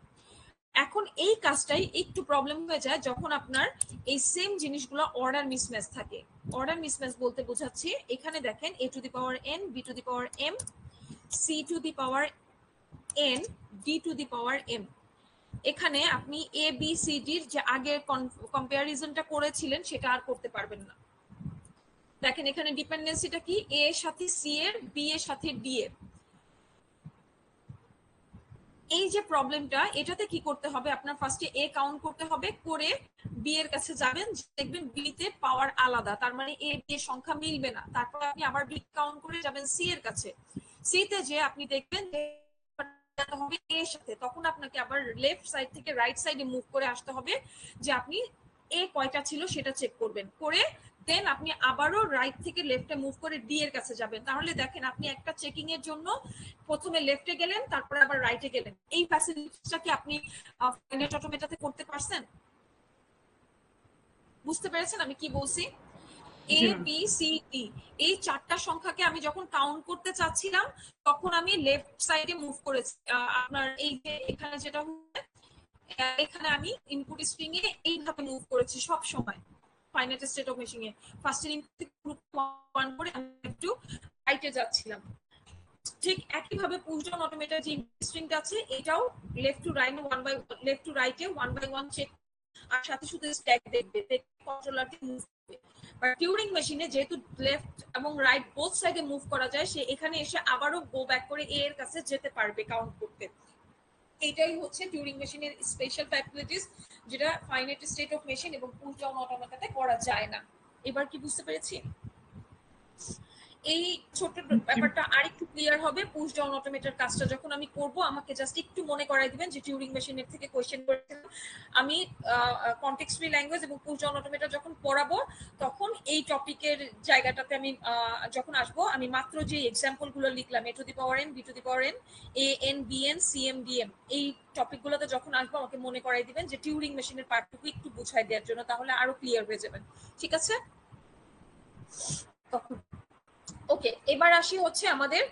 এখন এই কাজটাই একটু প্রবলেম হয়ে যায় যখন আপনার এই সেম জিনিসগুলো অর্ডার মিসম্যাচ থাকে। অর্ডার মিসম্যাচ বলতে বোঝাচ্ছি, এখানে দেখেন a to the power n b to the power m c to the power n d to the power m। এখানে আপনি a b c d এর যে আগের কম্পারিজনটা করেছিলেন সেটা আর করতে পারবেন না। দেখেন এখানে ডিপেন্ডেন্সিটা কি, a এর সাথে c এর, b এর সাথে d এর। এই যে প্রবলেমটা, এটাতে কি করতে হবে, আপনার ফার্স্টে এ কাউন্ট করতে হবে, করে বি এর কাছে যাবেন, দেখবেন বি তে পাওয়ার আলাদা, তার মানে এ বি এর সংখ্যা মিলবে না। তারপর আপনি আবার বি কাউন্ট করে যাবেন সি এর কাছে, সি তে যে আপনি দেখবেন হবে এর সাথে, তখন আপনাকে আবার লেফট সাইড থেকে রাইট সাইডে মুভ করে আসতে হবে, যে আপনি এ কয়টা ছিল সেটা চেক করবেন, করে দেন আপনি আবারও রাইট থেকে লেফটে মুভ করে ডি এর কাছে যাবেন। তাহলে দেখেন আপনি একটা চেকিং এর জন্য প্রথমে লেফটে গেলেন, তারপরে আবার রাইটে গেলেন। এই ফ্যাসিলিটিসটা কি আপনি ফাইনাইট অটোমেটাতে করতে পারছেন? বুঝতে পেরেছেন আমি কি বলছি? এ বি সি ডি, এই চারটা সংখ্যাকে আমি যখন কাউন্ট করতে চাচ্ছিলাম, তখন আমি লেফট সাইডে মুভ করেছি। আপনার এই যে এখানে যেটা হচ্ছে, এখানে আমি ইনপুট স্ট্রিং এ এইভাবে মুভ করেছি সব সময় finite state of মেশিং A. First input group 1 করে আমি একটু রাইটে যাচ্ছিলাম। ঠিক একইভাবে পুশ ডাউন অটোমেটর যে স্ট্রিংটা আছে, এটাও left to right left to রাইটে 1 বাই 1 চেক, আর সাথে শুধু স্ট্যাক দেখবে, কন্ট্রোলারকে মুভ করবে। বাট টিউরিং মেশিনে যেহেতু লেফট এবং রাইট বোথ সাইডে মুভ করা যায়, সে এখানে এসে আবারও গো ব্যাক করে এ এর কাছে যেতে পারবে কাউন্ট করতে। এটাই হচ্ছে টিউরিং মেশিনের স্পেশাল ফ্যাসিলিটিস, যেটা ফাইনাইট স্টেট অফ মেশিন এবং পুশ ডাউন অটোমেটাতে করা যায় না। এবার কি বুঝতে পেরেছি? এই ছোট ব্যাপারটা আরেকটু ক্লিয়ার হবে পুশ ডাউন অটোমেটর কাজটা যখন আমি করব। আমাকে জাস্ট একটু মনে করাই দিবেন যে টিউরিং মেশিনের থেকে কোশ্চেন করেছিলাম আমি কনটেক্সট ফ্রি ল্যাঙ্গুয়েজ এবং পুশ ডাউন অটোমেটর যখন পড়াবো, তখন এই টপিকের জায়গাটাতে আমি যখন আসবো, আমি মাত্র যে এক্সাম্পল গুলো লিখলাম, a to the power n b to the power n a n b n c m d m, এই টপিকগুলোতে যখন আসবো আমাকে মনে করাই দিবেন যে টিউরিং মেশিনের পার্টটুকু একটু বুঝাই দেওয়ার জন্য, তাহলে আরো ক্লিয়ার হয়ে যাবেন। ঠিক আছে? তখন ওকে, এবার আসি হচ্ছে আমাদের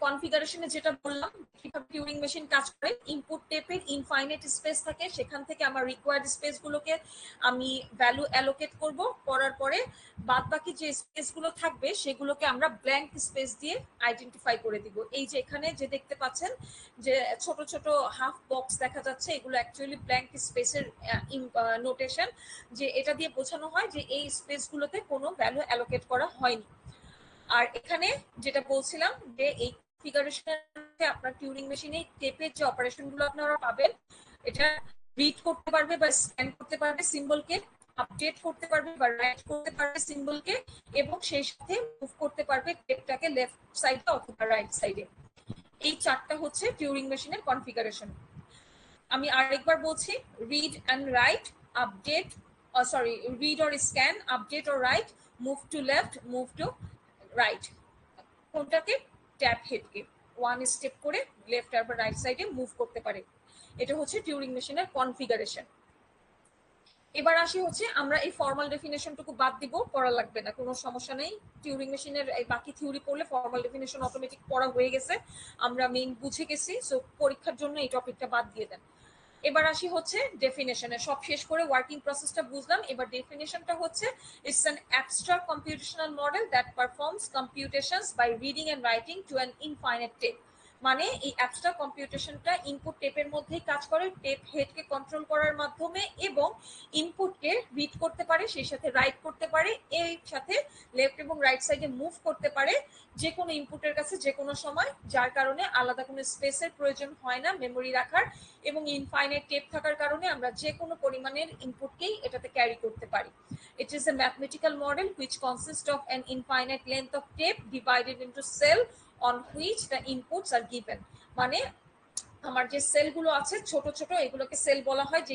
কনফিগারেশনে যেটা বললাম কিভাবে টিউরিং মেশিন কাজ করে। ইনপুট টেপের ইনফাইনাইট স্পেস থাকে, সেখান থেকে আমার রিকোয়ার্ড স্পেস গুলোকে আমি ভ্যালু অ্যালোকেট করব, করার পরে বাদ বাকি যে স্পেস গুলো থাকবে সেগুলোকে আমরা ব্ল্যাঙ্ক স্পেস দিয়ে আইডেন্টিফাই করে দিব। এই যে এখানে যে দেখতে পাচ্ছেন যে ছোট ছোট হাফ বক্স দেখা যাচ্ছে, এগুলো অ্যাকচুয়ালি ব্ল্যাঙ্ক স্পেসের নোটেশন, যে এটা দিয়ে বোঝানো হয় যে এই স্পেস গুলোতে কোনো ভ্যালু অ্যালোকেট করা হয়নি। আর এখানে যেটা বলছিলাম যে এই কনফিগারেশনে আপনার টিউরিং মেশিনে টেপের যে অপারেশন গুলো আপনারা পাবেন, এটা রিড করতে পারবে বা স্ক্যান করতে পারবে সিম্বলকে, আপডেট করতে পারবে বা রাইট করতে পারবে সিম্বলকে, এবং সেই সাথে মুভ করতে পারবে টেপটাকে লেফট সাইডে অথবা রাইট সাইডে। এই চারটা হচ্ছে টিউরিং মেশিনের কনফিগারেশন। আমি আরেকবার বলছি, read and right, update, sorry, read or scan, update or right, move to left, move to right. কোনটাকে? ট্যাপ হেডকে ওয়ান স্টেপ করে লেফট আর রাইট সাইডে মুভ করতে পারে। এটা হচ্ছে টিউরিং মেশিনের কনফিগারেশন। এবার আসি হচ্ছে আমরা এই ফর্মাল ডেফিনেশনটুকু বাদ দিব, পড়া লাগবে না, কোনো সমস্যা নেই। টিউরিং মেশিনের এই বাকি থিওরি পড়লে ফর্মাল ডেফিনেশন অটোমেটিক পড়া হয়ে গেছে, আমরা মেইন বুঝে গেছি। সো পরীক্ষার জন্য এই টপিকটা বাদ দিয়ে দেন। এবার আসি হচ্ছে ডেফিনেশনে। সব শেষ করে ওয়ার্কিং প্রসেসটা বুঝলাম, এবার ডেফিনেশনটা হচ্ছে it's an abstract computational model that performs computations by reading and writing to an infinite tape. মানে এই অ্যাবস্ট্রাক্ট কম্পিউটেশনটা ইনপুট টেপের মধ্যেই কাজ করে, টেপ হেডকে কন্ট্রোল করার মাধ্যমে, এবং ইনপুটকে রিড করতে পারে, সেই সাথে রাইট করতে পারে, এর সাথে লেফট এবং রাইট সাইডে মুভ করতে পারে যে কোনো ইনপুটের কাছে যে কোনো সময়, যার কারণে আলাদা কোনো স্পেসের প্রয়োজন হয় না মেমোরি রাখার, এবং ইনফাইনাইট টেপ থাকার কারণে আমরা যে কোনো পরিমাণের ইনপুটকেই এটাতে ক্যারি করতে পারি। It is a mathematical model which consists of an infinite length of tape divided into cell on which the inputs are given. মানে আমার যে সেলগুলো আছে ছোট ছোট, এগুলোকে সেল বলা হয়, যে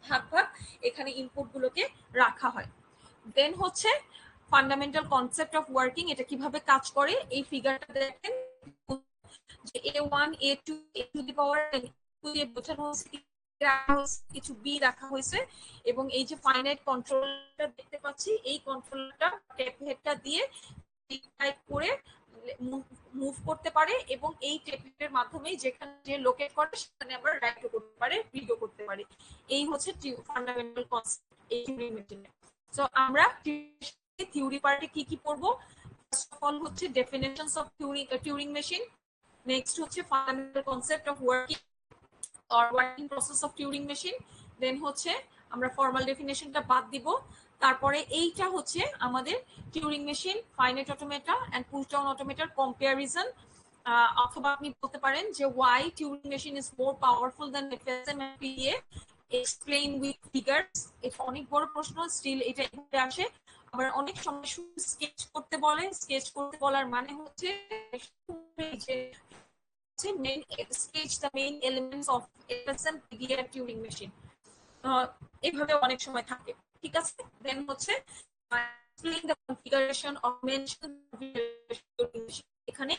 ভাগ ভাগ এখানে ইনপুট গুলোকে রাখা হয়। দেন হচ্ছে ফান্ডামেন্টাল কনসেপ্ট অফ ওয়ার্কিং, এটা কিভাবে কাজ করে এই ফিগারটা দেখেন, যে a1 a2 a to the পাওয়ার দিয়ে বোঝানো হচ্ছে কিছু বি রাখা হয়েছে, এবং এই যে ফাইনাইট কন্ট্রোলটা দেখতে পাচ্ছি, এই কন্ট্রোলটা টেপ হেডটা দিয়ে টাইপ করে মুভ করতে পারে, এবং এই টেপের মাধ্যমে যেখানে যে লোকেট করে সেখানে আবার রাইটও করতে পারে, রিডও করতে পারে। এই হচ্ছে ফান্ডামেন্টাল কনসেপ্ট এই টিউরিং মেশিনে। সো আমরা থিওরি পার্টে কি কি পড়বো? ফার্স্ট অফ অল হচ্ছে definitions of Turing machine, next হচ্ছে fundamental concept of working or working process of Turing machine, then হচ্ছে আমরা ফর্মাল ডেফিনেশনটা বাদ দিব। তারপরে এইটা হচ্ছে আমাদের Turing machine, finite automata and push down অটোমেটার কম্পারিজন, অথবা আপনি বলতে পারেন যে why Turing machine is more powerful than FSM and PDA, explain with figures। এটা অনেক বড় প্রশ্ন, স্টিল এটা এভাবে আসে। আবার অনেক সময় স্কেচ করতে বলে, স্কেচ করতে বলার মানে হচ্ছে sketch the main elements of FSM PDA Turing machine, এইভাবে অনেক সময় থাকে, ঠিক আছে। দেন হচ্ছে explain the configuration of mention এখানে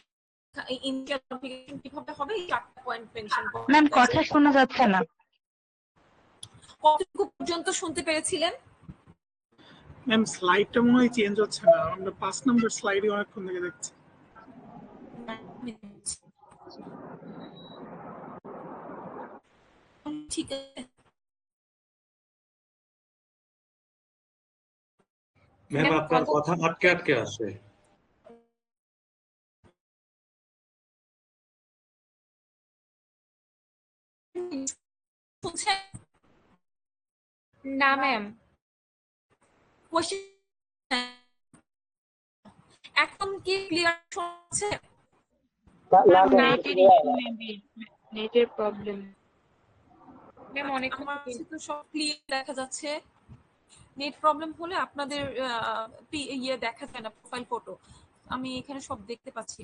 ইনিশিয়াল কনফিগারেশন কিভাবে হবে, এই চারটা পয়েন্ট মেনশন করা ম্যাম আছে। কথা শোনা যাচ্ছে না। কতটুকু পর্যন্ত শুনতে পেরেছিলেন? ম্যাম স্লাইডটা মনে হয় চেঞ্জ হচ্ছে না, আমরা 5 নম্বর স্লাইডে অনেকক্ষণ থেকে দেখছি। ঠিক আছে, ম্যাম আপনার কথা আটকে আটকে আসে। শুনছেন? না ম্যাম। এখন কি ক্লিয়ার শুনছে? নেটের প্রবলেম। ম্যাম অনেক আমার কাছে তো সব ক্লিয়ার দেখা যাচ্ছে। নেট প্রবলেম হলে আপনাদের ইয়ে দেখা যায় না, প্রোফাইল ফটো। আমি এখানে সব দেখতে পাচ্ছি।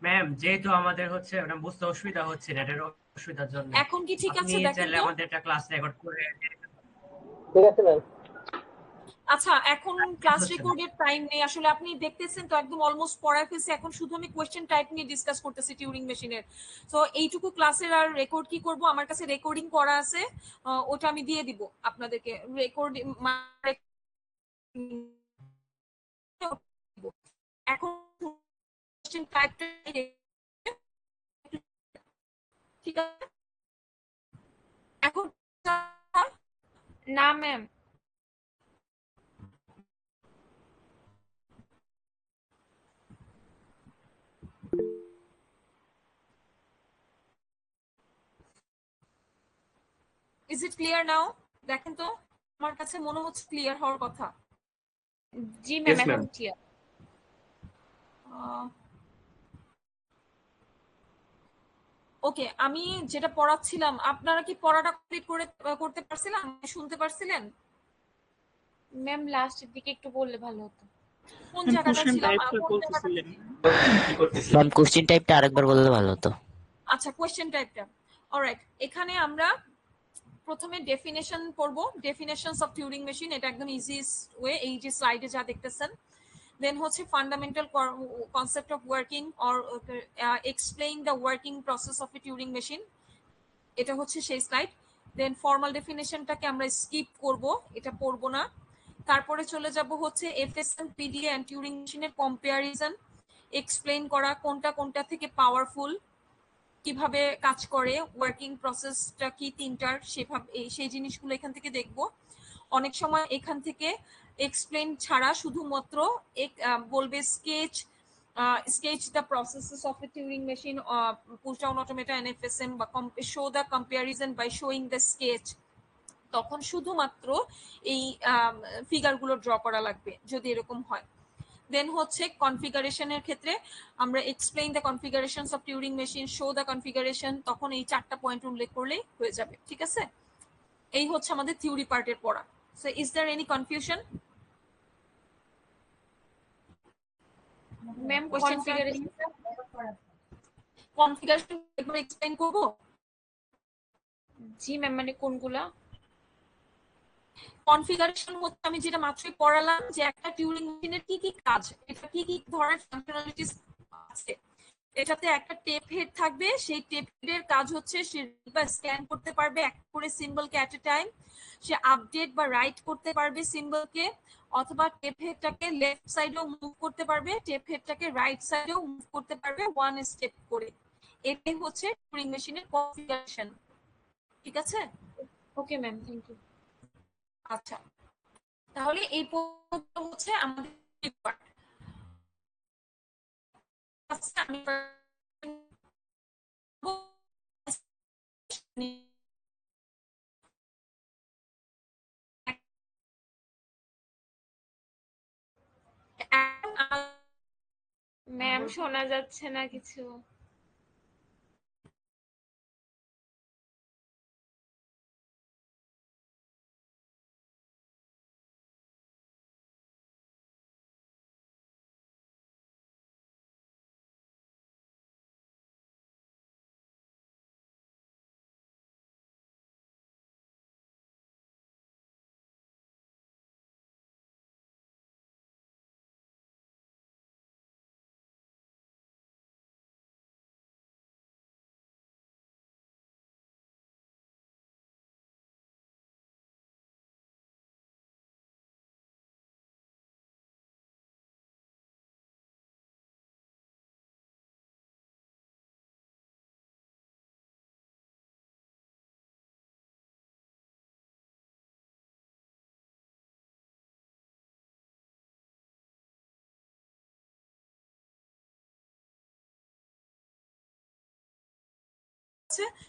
ম্যাম যেহেতু আমাদের হচ্ছে ওটা বুঝতে অসুবিধা হচ্ছে নেটের অসুবিধার জন্য, এখন কি ঠিক আছে? আপনি দেখেন চাইলে তো। আমাদের একটা ক্লাস রেকর্ড করে। ঠিক আছে ম্যাম। আচ্ছা, এখন ক্লাস রেকর্ডের টাইম নেই আসলে, আপনি দেখতেছেন তো একদম অলমোস্ট পড়ায় ফেলছি। এখন শুধু আমি কোশ্চেন টাইপ নিয়ে ডিসকাস করতেছি টিউরিং মেশিনের। তো এইটুকু ক্লাসের আর রেকর্ড কি করব, আমার কাছে রেকর্ডিং করা আছে, ওটা আমি দিয়ে দিব আপনাদেরকে। রেকর্ডিং এখন কোশ্চেন টাইপটা ঠিক আছে। এখন না ma'am. Is it clear now? দেখেন তো, আমার কাছে মনে হচ্ছে ক্লিয়ার হওয়ার কথা। জি ম্যাম, Yes, এখন ma'am. ক্লিয়ার। ওকে, আমি যেটা পড়াচ্ছিলাম আপনারা কি পড়াটা কমপ্লিট করতে পারছিলেন, শুনতে পারছিলেন? ম্যাম লাস্টের দিকে একটু বললে ভালো হতো। কোন ম্যাম জায়গাটা কোশ্চেন ছিলাম টাইপটা বলতেছিলেন। ম্যাম কোশ্চেন টাইপটা আরেকবার বললে ভালো হতো। আচ্ছা, কোশ্চেন টাইপটা। অলরাইট, এখানে আমরা প্রথমে ডেফিনেশন পড়বো, ডেফিনেশনস অফ টিউরিং মেশিন, এটা একদম ইজিয়েস্ট ওয়ে, এই যে স্লাইডে যা দেখতেছেন। দেন হচ্ছে fundamental concept of working or explain the working process of A Turing machine, এটা হচ্ছে সেই স্লাইড। দেন ফর্মাল ডেফিনেশনটাকে আমরা স্কিপ করব, এটা পড়বো না। তারপরে চলে যাব হচ্ছে এফএসএম, পিডিএ এন্ড টিউরিং মেশিনের কম্পারিজন, এক্সপ্লেইন করা কোনটা কোনটা থেকে পাওয়ারফুল, কিভাবে কাজ করে, ওয়ার্কিং প্রসেসটা কি তিনটার, সেভাবে সেই জিনিসগুলো এখান থেকে দেখব। অনেক সময় এখান থেকে এক্সপ্লেইন ছাড়া শুধুমাত্র বলবে sketch the processes of a Turing machine, push down automata and FSM, বা show the comparison by showing the sketch, তখন শুধুমাত্র এই ফিগারগুলো ড্র করা লাগবে যদি এরকম হয়। দেন হচ্ছে কনফিগারেশনের ক্ষেত্রে আমরা explain the configurations of Turing machine, show the configuration, তখন এই 4টা পয়েন্ট উল্লেখ করলেই হয়ে যাবে। ঠিক আছে, এই হচ্ছে আমাদের থিওরি পার্টের পড়া। So is there any confusion? Ma'am configuration একবার এক্সপ্লেইন করব। জি ম্যাম, মানে কোনগুলা? কনফিগারেশন হচ্ছে আমি যেটা মাত্রই পড়ালাম যে একটা টিউরিং মেশিনের কি কি কাজ, এটা কি কি ধরনের ফাংশনালিটিস আছে। এটাতে একটা টেপ হেড থাকবে, সেই টেপ হেডের কাজ হচ্ছে সে স্ক্যান করতে পারবে এক করে সিম্বলকে এট এ টাইম, সে আপডেট বা রাইট করতে পারবে সিম্বলকে, অথবা টেপ হেডটাকে লেফট সাইডেও মুভ করতে পারবে, টেপ হেডটাকে রাইট সাইডেও মুভ করতে পারবে ওয়ান স্টেপ করে। এটাই হচ্ছে টিউরিং মেশিনের কনফিগারেশন। ঠিক আছে? Okay ma'am, thank you. আচ্ছা, তাহলে এই পর্যন্ত হচ্ছে আমাদের পার্ট। আমি ম্যাম শোনা যাচ্ছে না কিছু।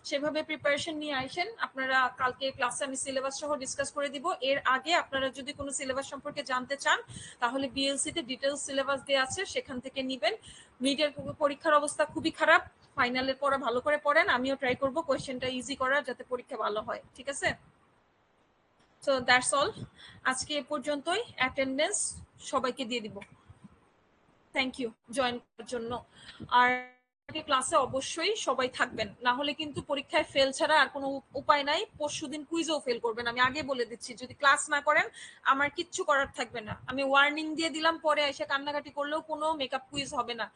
সেভাবে প্রিপারেশন নিয়ে আসেন। আপনারা কালকে ক্লাসে আমি সিলেবাস সহ ডিসকাস করে দিব। এর আগে আপনারা যদি কোনো সিলেবাস সম্পর্কে জানতে চান তাহলে বিএলসি তে ডিটেইলস সিলেবাস দেয়া আছে, সেখান থেকে নেবেন। মিডের পরীক্ষার অবস্থা খুবই খারাপ, ফাইনালের পড়া ভালো করে পড়েন। আমিও ট্রাই করব কোশ্চেনটা ইজি করার, যাতে পরীক্ষা ভালো হয়। ঠিক আছে? সো দ্যাটস অল, আজকে এ পর্যন্তই। অ্যাটেন্ডেন্স সবাইকে দিয়ে দিব। থ্যাংক ইউ জয়েন করার জন্য। আর ক্লাসে অবশ্যই সবাই থাকবেন, না হলে কিন্তু পরীক্ষায় ফেল ছাড়া আর কোনো উপায় নাই। পরশুদিন কুইজও ফেল করবেন, আমি আগে বলে দিচ্ছি। যদি ক্লাস না করেন আমার কিচ্ছু করার থাকবে না। আমি ওয়ার্নিং দিয়ে দিলাম, পরে এসে কান্নাকাটি করলেও কোনো মেকআপ কুইজ হবে না।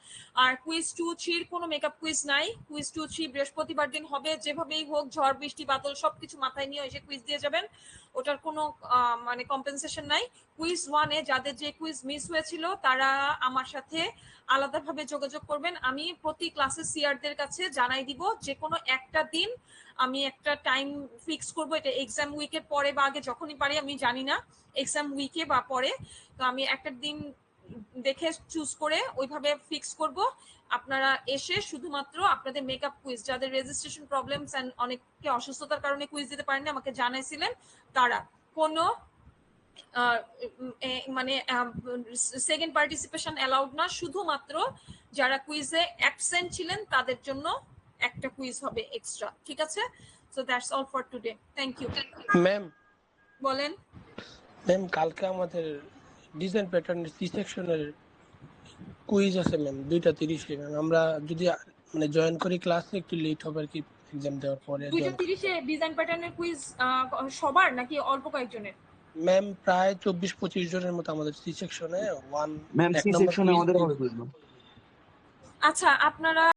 আর কুইজ 2-3 কোনো মেকআপ কুইজ নাই। কুইজ 2-3 বৃহস্পতিবার দিন হবে, যেভাবেই হোক, ঝড় বৃষ্টি বাদল সবকিছু মাথায় নিয়ে এসে কুইজ দিয়ে যাবেন, ওটার কোনো মানে কম্পেনসেশন নাই। কুইজ 1-এ যাদের যে কুইজ মিস হয়েছিল তারা আমার সাথে আলাদাভাবে যোগাযোগ করবেন। আমি প্রতি ক্লাসে সিআরদের কাছে জানাই দিব, যে কোনো একটা দিন আমি একটা টাইম ফিক্স করব। এটা এক্সাম উইকের পরে বা আগে, যখনই পারি, আমি জানি না, এক্সাম উইকে বা পরে। তো আমি একটা দিন দেখে চুজ করে ওইভাবে ফিক্স করব। আপনারা এসে শুধুমাত্র আপনাদের মেকআপ কুইজ, যাদের রেজিস্ট্রেশন প্রবলেমস এন্ড অনেকে অসুস্থতার কারণে কুইজ দিতে পারেননি, আমাকে জানাইছিলেন, তারা কোনো মানে সেকেন্ড পার্টিসিপেশন অ্যালাউড না। শুধুমাত্র যারা কুইজে অ্যাবসেন্ট ছিলেন তাদের জন্য একটা কুইজ হবে এক্সট্রা, ঠিক আছে? So that's all for today, thank you. Ma'am বলেন। ম্যাম কালকে আমাদের ডিজাইন প্যাটার্নের সি সেকশনের কুইজ আছে ম্যাম 2:30 ম্যাম। আমরা যদি মানে জয়েন করি ক্লাসে একটু লেট হবে আর কি, এক্সাম দেওয়ার পরে। 2:30 ডিজাইন প্যাটার্নের কুইজ সবার নাকি অল্প কয়েকজনের? ম্যাম প্রায় 24-25 জনের মতো আমাদের সি সেকশনে ম্যাম সি সেকশনে আমাদের হবে কুইজ। আচ্ছা, আপনারা